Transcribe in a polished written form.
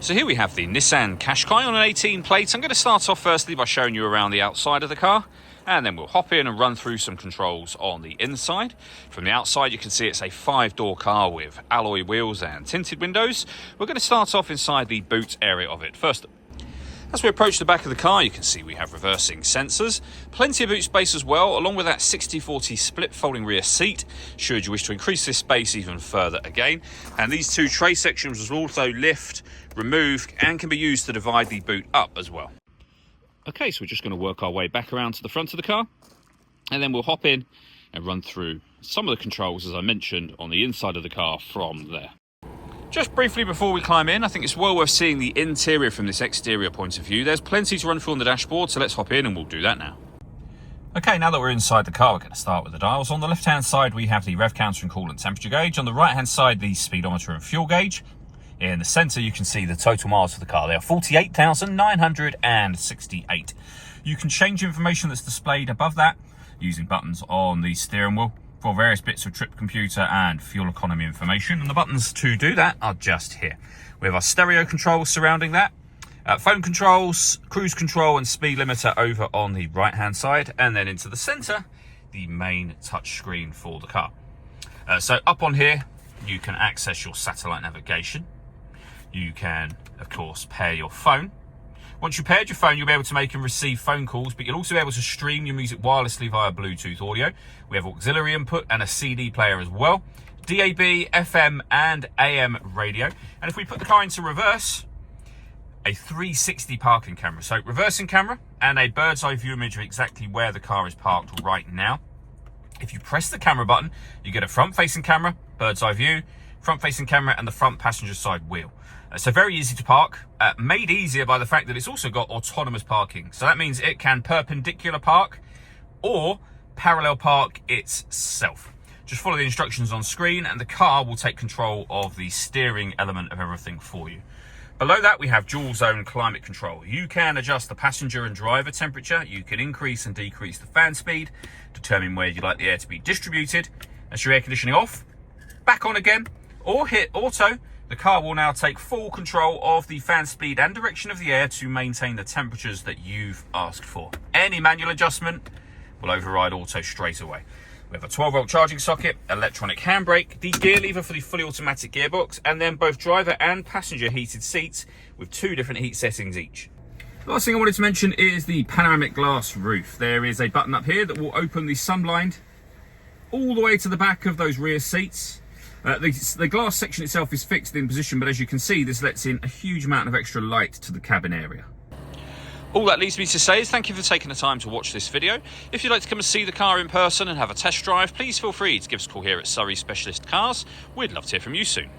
So here we have the Nissan Qashqai on an 18 plate. I'm going to start off firstly by showing you around the outside of the car, and then we'll hop in and run through some controls on the inside. From the outside you can see it's a 5-door car with alloy wheels and tinted windows. We're going to start off inside the boot area of it first. As we approach the back of the car, you can see we have reversing sensors, plenty of boot space as well, along with that 60/40 split folding rear seat, should you wish to increase this space even further again. And these two tray sections will also lift, remove, and can be used to divide the boot up as well. Okay, so we're just going to work our way back around to the front of the car, and then we'll hop in and run through some of the controls, as I mentioned, on the inside of the car from there. Just briefly before we climb in, I think it's well worth seeing the interior from this exterior point of view. There's plenty to run through on the dashboard, so let's hop in and we'll do that now. Okay, now that we're inside the car, we're going to start with the dials. On the left-hand side, we have the rev counter and coolant temperature gauge. On the right-hand side, the speedometer and fuel gauge. In the centre, you can see the total miles for the car. They are 48,968. You can change information that's displayed above that using buttons on the steering wheel for various bits of trip computer and fuel economy information. And the buttons to do that are just here. We have our stereo controls surrounding that. Phone controls, cruise control and speed limiter over on the right-hand side. And then into the centre, the main touch screen for the car. So up on here, you can access your satellite navigation. You can, of course, pair your phone. Once you've paired your phone, you'll be able to make and receive phone calls, but you'll also be able to stream your music wirelessly via Bluetooth audio. We have auxiliary input and a CD player as well. DAB, FM and AM radio. And if we put the car into reverse, a 360 parking camera. So reversing camera and a bird's eye view image of exactly where the car is parked right now. If you press the camera button, you get a front-facing camera, bird's eye view, front-facing camera and the front passenger side wheel. So very easy to park, made easier by the fact that it's also got autonomous parking. So that means it can perpendicular park or parallel park itself. Just follow the instructions on screen and the car will take control of the steering element of everything for you. Below that, we have dual zone climate control. You can adjust the passenger and driver temperature. You can increase and decrease the fan speed, determine where you'd like the air to be distributed. That's your air conditioning off, back on again, or hit auto. The car will now take full control of the fan speed and direction of the air to maintain the temperatures that you've asked for. Any manual adjustment will override auto straight away. We have a 12-volt charging socket, electronic handbrake, the gear lever for the fully automatic gearbox, and then both driver and passenger heated seats with 2 different heat settings each. The last thing I wanted to mention is the panoramic glass roof. There is a button up here that will open the sunblind all the way to the back of those rear seats. The glass section itself is fixed in position, but as you can see, this lets in a huge amount of extra light to the cabin area. All that leaves me to say is thank you for taking the time to watch this video. If you'd like to come and see the car in person and have a test drive, please feel free to give us a call here at Surrey Specialist Cars. We'd love to hear from you soon.